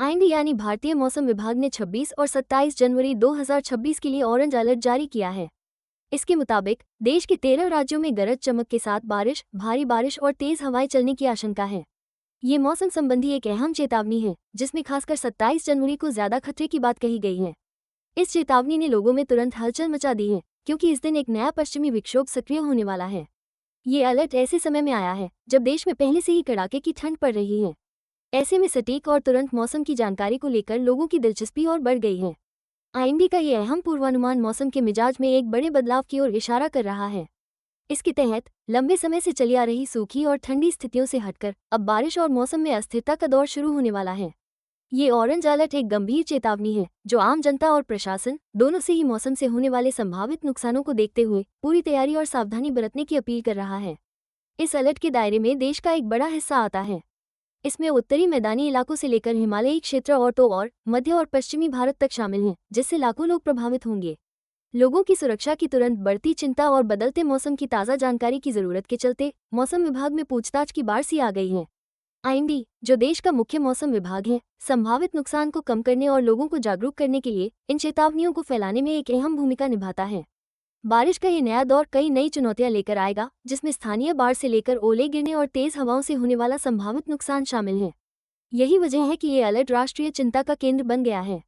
IMD यानी भारतीय मौसम विभाग ने 26 और 27 जनवरी 2026 के लिए ऑरेंज अलर्ट जारी किया है। इसके मुताबिक देश के 13 राज्यों में गरज चमक के साथ बारिश, भारी बारिश और तेज हवाएं चलने की आशंका है। ये मौसम संबंधी एक अहम चेतावनी है, जिसमें खासकर 27 जनवरी को ज्यादा खतरे की बात कही गई है। इस चेतावनी ने लोगों में तुरंत हलचल मचा दी है, क्योंकि इस दिन एक नया पश्चिमी विक्षोभ सक्रिय होने वाला है। ये अलर्ट ऐसे समय में आया है जब देश में पहले से ही कड़ाके की ठंड पड़ रही है। ऐसे में सटीक और तुरंत मौसम की जानकारी को लेकर लोगों की दिलचस्पी और बढ़ गई है। आईएमडी का ये अहम पूर्वानुमान मौसम के मिजाज में एक बड़े बदलाव की ओर इशारा कर रहा है। इसके तहत लंबे समय से चली आ रही सूखी और ठंडी स्थितियों से हटकर अब बारिश और मौसम में अस्थिरता का दौर शुरू होने वाला है। ये ऑरेंज अलर्ट एक गंभीर चेतावनी है, जो आम जनता और प्रशासन दोनों से ही मौसम से होने वाले संभावित नुकसानों को देखते हुए पूरी तैयारी और सावधानी बरतने की अपील कर रहा है। इस अलर्ट के दायरे में देश का एक बड़ा हिस्सा आता है। इसमें उत्तरी मैदानी इलाकों से लेकर हिमालयी क्षेत्र और मध्य और पश्चिमी भारत तक शामिल हैं, जिससे लाखों लोग प्रभावित होंगे। लोगों की सुरक्षा की तुरंत बढ़ती चिंता और बदलते मौसम की ताज़ा जानकारी की जरूरत के चलते मौसम विभाग में पूछताछ की बाढ़ सी आ गई है। आईएमडी, जो देश का मुख्य मौसम विभाग है, संभावित नुकसान को कम करने और लोगों को जागरूक करने के लिए इन चेतावनियों को फैलाने में एक अहम भूमिका निभाता है। बारिश का ये नया दौर कई नई चुनौतियां लेकर आएगा, जिसमें स्थानीय बाढ़ से लेकर ओले गिरने और तेज हवाओं से होने वाला संभावित नुकसान शामिल है। यही वजह है कि ये अलर्ट राष्ट्रीय चिंता का केंद्र बन गया है।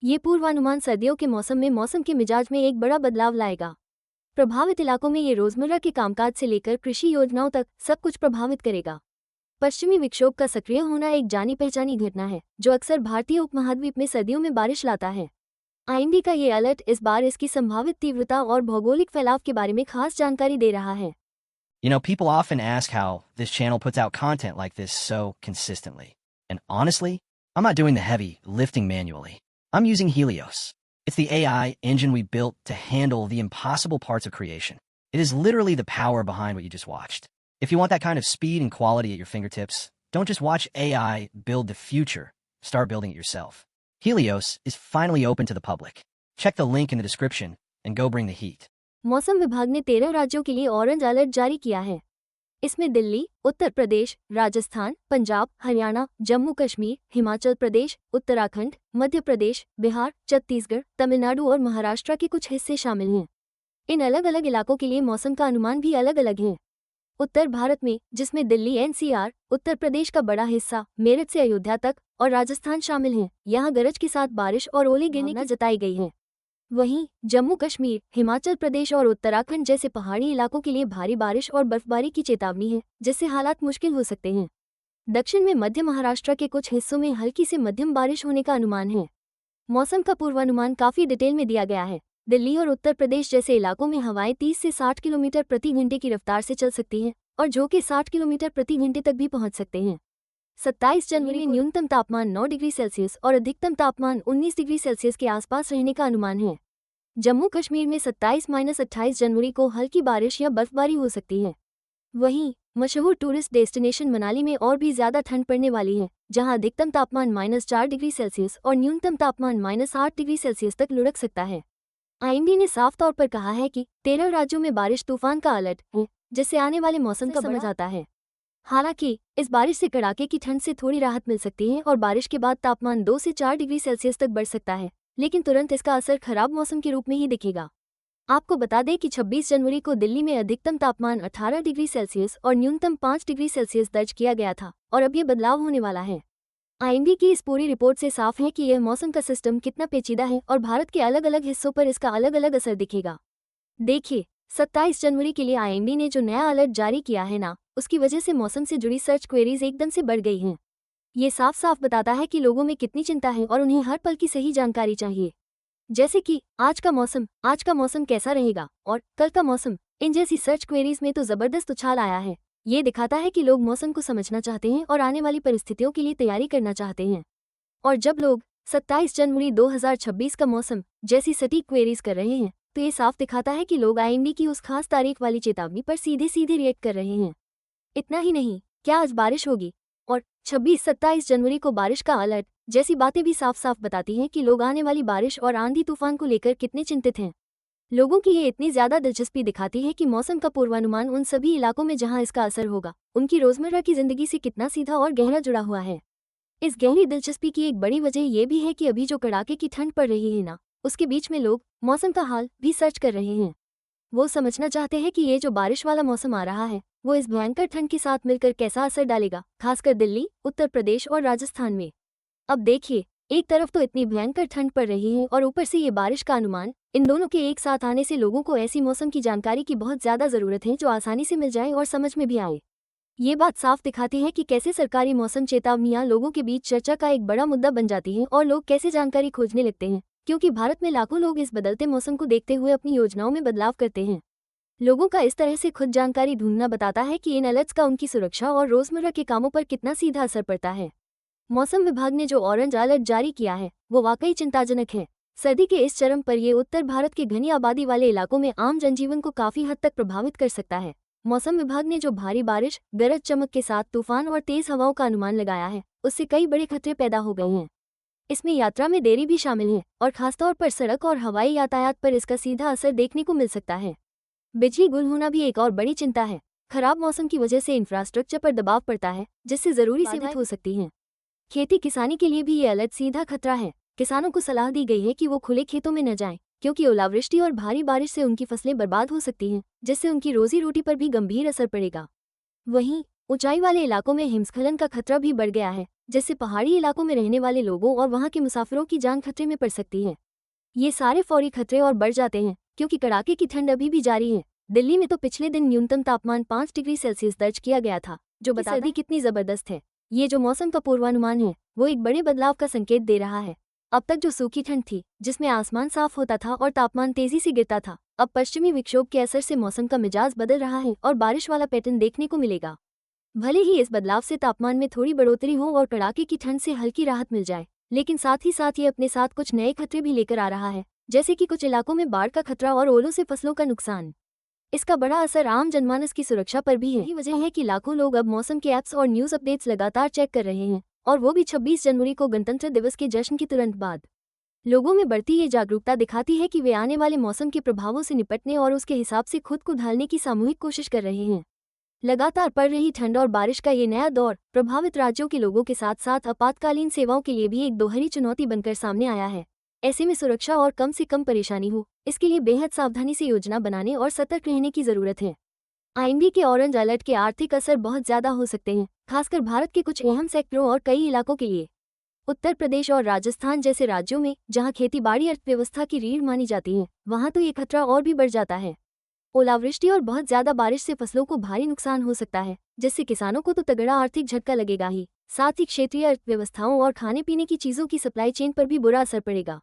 ये पूर्वानुमान सर्दियों के मौसम में मौसम के मिजाज में एक बड़ा बदलाव लाएगा। प्रभावित इलाकों में ये रोजमर्रा के कामकाज से लेकर कृषि योजनाओं तक सब कुछ प्रभावित करेगा। पश्चिमी विक्षोभ का सक्रिय होना एक जानी पहचानी घटना है, जो अक्सर भारतीय उपमहाद्वीप में सर्दियों में बारिश लाता है। आईएमडी का ये अलर्ट इस बार इसकी संभावित तीव्रता और भौगोलिक फैलाव के बारे में खास जानकारी दे रहा है। People often ask how this channel puts out content like this so consistently. And honestly, I'm not doing the heavy lifting manually. I'm using Helios. It's the AI engine we built to handle the impossible parts of creation. It is literally the power behind what you just watched. If you want that kind of speed and quality at your fingertips, don't just watch AI build the future. Start building it yourself. Helios is finally open to the public. Check the link in the description and go bring the heat. मौसम विभाग ने 13 राज्यों के लिए orange alert जारी किया है। इसमें दिल्ली, उत्तर प्रदेश, राजस्थान, पंजाब, हरियाणा, जम्मू कश्मीर, हिमाचल प्रदेश, उत्तराखंड, मध्य प्रदेश, बिहार, छत्तीसगढ़, तमिलनाडु और महाराष्ट्र के कुछ हिस्से शामिल हैं। इन अलग अलग इलाकों के लिए मौसम का अनुमान भी अलग अलग है। उत्तर भारत में, जिसमें दिल्ली एनसीआर, उत्तर प्रदेश का बड़ा हिस्सा मेरठ से अयोध्या तक और राजस्थान शामिल हैं, यहाँ गरज के साथ बारिश और ओले गिरने की जताई गई है। वहीं जम्मू कश्मीर, हिमाचल प्रदेश और उत्तराखंड जैसे पहाड़ी इलाकों के लिए भारी बारिश और बर्फबारी की चेतावनी है, जिससे हालात मुश्किल हो सकते हैं। दक्षिण में मध्य महाराष्ट्र के कुछ हिस्सों में हल्की से मध्यम बारिश होने का अनुमान है। मौसम का पूर्वानुमान काफी डिटेल में दिया गया है। दिल्ली और उत्तर प्रदेश जैसे इलाकों में हवाएं 30 से 60 किलोमीटर प्रति घंटे की रफ्तार से चल सकती हैं और झोंके 60 किलोमीटर प्रति घंटे तक भी पहुंच सकते हैं। 27 जनवरी में न्यूनतम तापमान 9 डिग्री सेल्सियस और अधिकतम तापमान 19 डिग्री सेल्सियस के आसपास रहने का अनुमान है। जम्मू कश्मीर में 27-28 जनवरी को हल्की बारिश या बर्फबारी हो सकती है। वहीं मशहूर टूरिस्ट डेस्टिनेशन मनाली में और भी ज्यादा ठंड पड़ने वाली है, जहां अधिकतम तापमान -4 डिग्री सेल्सियस और न्यूनतम तापमान -8 डिग्री सेल्सियस तक लुढ़क सकता है। आईएमडी ने साफ तौर पर कहा है कि 13 राज्यों में बारिश तूफान का अलर्ट है, जिससे आने वाले मौसम का समझ आता है। हालांकि इस बारिश से कड़ाके की ठंड से थोड़ी राहत मिल सकती है और बारिश के बाद तापमान 2 से 4 डिग्री सेल्सियस तक बढ़ सकता है, लेकिन तुरंत इसका असर खराब मौसम के रूप में ही दिखेगा। आपको बता दें कि 26 जनवरी को दिल्ली में अधिकतम तापमान 18 डिग्री सेल्सियस और न्यूनतम 5 डिग्री सेल्सियस दर्ज किया गया था और अब ये बदलाव होने वाला है। आईएमडी की इस पूरी रिपोर्ट से साफ है कि यह मौसम का सिस्टम कितना पेचीदा है और भारत के अलग अलग हिस्सों पर इसका अलग अलग असर दिखेगा। देखिए, 27 जनवरी के लिए आईएमडी ने जो नया अलर्ट जारी किया है ना, उसकी वजह से मौसम से जुड़ी सर्च क्वेरीज एकदम से बढ़ गई हैं। ये साफ साफ बताता है कि लोगों में कितनी चिंता है और उन्हें हर पल की सही जानकारी चाहिए, जैसे कि आज का मौसम कैसा रहेगा और कल का मौसम। इन जैसी सर्च क्वेरीज में तो जबरदस्त उछाल आया है। ये दिखाता है कि लोग मौसम को समझना चाहते हैं और आने वाली परिस्थितियों के लिए तैयारी करना चाहते हैं। और जब लोग 27 जनवरी 2026 का मौसम जैसी सटीक क्वेरीज कर रहे हैं, तो ये साफ दिखाता है कि लोग आईएमडी की उस खास तारीख वाली चेतावनी पर सीधे सीधे रिएक्ट कर रहे हैं। इतना ही नहीं, क्या आज बारिश होगी और 26-27 जनवरी को बारिश का अलर्ट जैसी बातें भी साफ साफ बताती हैं कि लोग आने वाली बारिश और आंधी तूफान को लेकर कितने चिंतित हैं। लोगों की ये इतनी ज्यादा दिलचस्पी दिखाती है कि मौसम का पूर्वानुमान उन सभी इलाकों में जहां इसका असर होगा, उनकी रोजमर्रा की जिंदगी से कितना सीधा और गहरा जुड़ा हुआ है। इस गहरी दिलचस्पी की एक बड़ी वजह यह भी है कि अभी जो कड़ाके की ठंड पड़ रही है ना, उसके बीच में लोग मौसम का हाल भी सर्च कर रहे हैं। वो समझना चाहते हैं कि ये जो बारिश वाला मौसम आ रहा है वो इस भयंकर ठंड के साथ मिलकर कैसा असर डालेगा, खासकर दिल्ली, उत्तर प्रदेश और राजस्थान में। अब देखिए, एक तरफ तो इतनी भयंकर ठंड पड़ रही है और ऊपर से ये बारिश का अनुमान। इन दोनों के एक साथ आने से लोगों को ऐसी मौसम की जानकारी की बहुत ज्यादा जरूरत है जो आसानी से मिल जाए और समझ में भी आए। ये बात साफ दिखाती है कि कैसे सरकारी मौसम चेतावनियां लोगों के बीच चर्चा का एक बड़ा मुद्दा बन जाती हैं और लोग कैसे जानकारी खोजने लगते हैं, क्योंकि भारत में लाखों लोग इस बदलते मौसम को देखते हुए अपनी योजनाओं में बदलाव करते हैं। लोगों का इस तरह से खुद जानकारी ढूंढना बताता है कि इन अलर्ट्स का उनकी सुरक्षा और रोजमर्रा के कामों पर कितना सीधा असर पड़ता है। मौसम विभाग ने जो ऑरेंज अलर्ट जारी किया है वो वाकई चिंताजनक है। सर्दी के इस चरम पर ये उत्तर भारत के घनी आबादी वाले इलाकों में आम जनजीवन को काफी हद तक प्रभावित कर सकता है। मौसम विभाग ने जो भारी बारिश, गरज चमक के साथ तूफान और तेज हवाओं का अनुमान लगाया है उससे कई बड़े खतरे पैदा हो गए हैं। इसमें यात्रा में देरी भी शामिल है और खासतौर पर सड़क और हवाई यातायात पर इसका सीधा असर देखने को मिल सकता है। बिजली गुल होना भी एक और बड़ी चिंता है। खराब मौसम की वजह से इंफ्रास्ट्रक्चर पर दबाव पड़ता है जिससे जरूरी सेवाएं हो सकती हैं। खेती किसानी के लिए भी ये अलर्ट सीधा खतरा है। किसानों को सलाह दी गई है कि वो खुले खेतों में न जाएं, क्योंकि ओलावृष्टि और भारी बारिश से उनकी फसलें बर्बाद हो सकती हैं, जिससे उनकी रोजी रोटी पर भी गंभीर असर पड़ेगा। वहीं ऊंचाई वाले इलाकों में हिमस्खलन का खतरा भी बढ़ गया है, जिससे पहाड़ी इलाकों में रहने वाले लोगों और वहां के मुसाफिरों की जान खतरे में पड़ सकती है। ये सारे फौरी खतरे और बढ़ जाते हैं क्योंकि कड़ाके की ठंड अभी भी जारी है। दिल्ली में तो पिछले दिन न्यूनतम तापमान 5 डिग्री सेल्सियस दर्ज किया गया था, जो बताता है कितनी जबरदस्त है। ये जो मौसम का पूर्वानुमान है वो एक बड़े बदलाव का संकेत दे रहा है। अब तक जो सूखी ठंड थी जिसमें आसमान साफ होता था और तापमान तेजी से गिरता था, अब पश्चिमी विक्षोभ के असर से मौसम का मिजाज बदल रहा है और बारिश वाला पैटर्न देखने को मिलेगा। भले ही इस बदलाव से तापमान में थोड़ी बढ़ोतरी हो और कड़ाके की ठंड से हल्की राहत मिल जाए, लेकिन साथ ही साथ ये अपने साथ कुछ नए खतरे भी लेकर आ रहा है, जैसे कि कुछ इलाकों में बाढ़ का खतरा और ओलों से फसलों का नुकसान। इसका बड़ा असर आम जनमानस की सुरक्षा पर भी है। यही वजह है कि लाखों लोग अब मौसम के ऐप्स और न्यूज अपडेट्स लगातार चेक कर रहे हैं, और वो भी 26 जनवरी को गणतंत्र दिवस के जश्न की तुरंत बाद। लोगों में बढ़ती ये जागरूकता दिखाती है कि वे आने वाले मौसम के प्रभावों से निपटने और उसके हिसाब से खुद को ढालने की सामूहिक कोशिश कर रहे हैं। लगातार पड़ रही ठंड और बारिश का ये नया दौर प्रभावित राज्यों के लोगों के साथ साथ आपातकालीन सेवाओं के लिए भी एक दोहरी चुनौती बनकर सामने आया है। ऐसे में सुरक्षा और कम से कम परेशानी हो, इसके लिए बेहद सावधानी से योजना बनाने और सतर्क रहने की जरूरत है। आईएमडी के ऑरेंज अलर्ट के आर्थिक असर बहुत ज्यादा हो सकते हैं, खासकर भारत के कुछ अहम सेक्टरों और कई इलाकों के लिए। उत्तर प्रदेश और राजस्थान जैसे राज्यों में जहां खेती बाड़ी अर्थव्यवस्था की रीढ़ मानी जाती है, वहां तो ये खतरा और भी बढ़ जाता है। ओलावृष्टि और बहुत ज्यादा बारिश से फसलों को भारी नुकसान हो सकता है, जिससे किसानों को तो तगड़ा आर्थिक झटका लगेगा ही, साथ ही क्षेत्रीय अर्थव्यवस्थाओं और खाने पीने की चीजों की सप्लाई चेन पर भी बुरा असर पड़ेगा।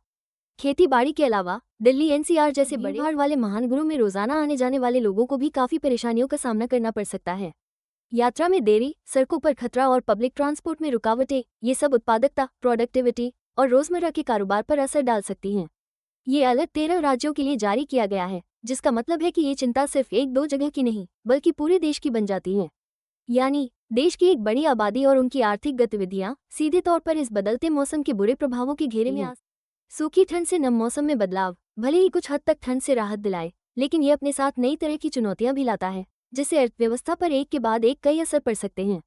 खेती बाड़ी के अलावा दिल्ली एनसीआर जैसे बड़े भीड़ वाले महानगरों में रोजाना आने जाने वाले लोगों को भी काफी परेशानियों का सामना करना पड़ सकता है। यात्रा में देरी, सड़कों पर खतरा और पब्लिक ट्रांसपोर्ट में रुकावटें, ये सब उत्पादकता, प्रोडक्टिविटी और रोजमर्रा के कारोबार पर असर डाल सकती हैं। ये अलर्ट 13 राज्यों के लिए जारी किया गया है, जिसका मतलब है कि ये चिंता सिर्फ एक दो जगह की नहीं बल्कि पूरे देश की बन जाती है। यानी देश की एक बड़ी आबादी और उनकी आर्थिक गतिविधियां सीधे तौर पर इस बदलते मौसम के बुरे प्रभावों के घेरे में आ। सूखी ठंड से नम मौसम में बदलाव भले ही कुछ हद तक ठंड से राहत दिलाए, लेकिन ये अपने साथ नई तरह की चुनौतियां भी लाता है, जिससे अर्थव्यवस्था पर एक के बाद एक कई असर पड़ सकते हैं।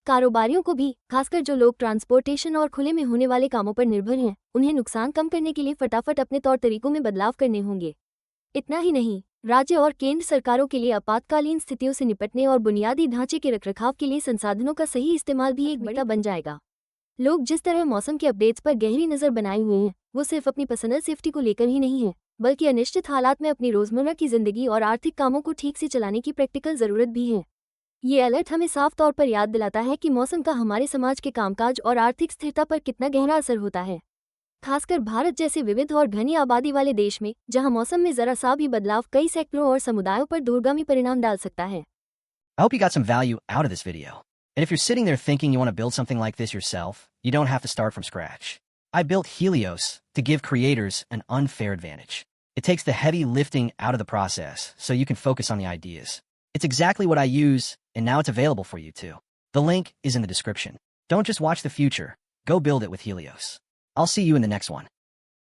कारोबारियों को भी, खासकर जो लोग ट्रांसपोर्टेशन और खुले में होने वाले कामों पर निर्भर हैं, उन्हें नुकसान कम करने के लिए फटाफट अपने तौर तरीकों में बदलाव करने होंगे। इतना ही नहीं, राज्य और केंद्र सरकारों के लिए आपातकालीन स्थितियों से निपटने और बुनियादी ढांचे के रखरखाव के लिए संसाधनों का सही इस्तेमाल भी एक बड़ा बन जाएगा। लोग जिस तरह मौसम के अपडेट्स पर गहरी नजर बनाए हुए हैं, वो सिर्फ अपनी पर्सनल सेफ्टी को लेकर ही नहीं है, बल्कि अनिश्चित हालात में अपनी रोजमर्रा की जिंदगी और आर्थिक कामों को ठीक से चलाने की प्रैक्टिकल जरूरत भी है। ये अलर्ट हमें साफ तौर पर याद दिलाता है कि मौसम का हमारे समाज के कामकाज और आर्थिक स्थिरता पर कितना गहरा असर होता है, खासकर भारत जैसे विविध और घनी आबादी वाले देश में, जहां मौसम में जरा सा भी बदलाव कई सेक्टरों और समुदायों पर दूरगामी परिणाम डाल सकता है। I hope you got some value out of this video. And if you're sitting there thinking you want to build something like this yourself, you don't have to start from scratch. I built Helios to give creators an unfair advantage. It takes the heavy lifting out of the process so you can focus on the ideas. It's exactly what I use, and now it's available for you too. The link is in the description. Don't just watch the future, go build it with Helios. I'll see you in the next one.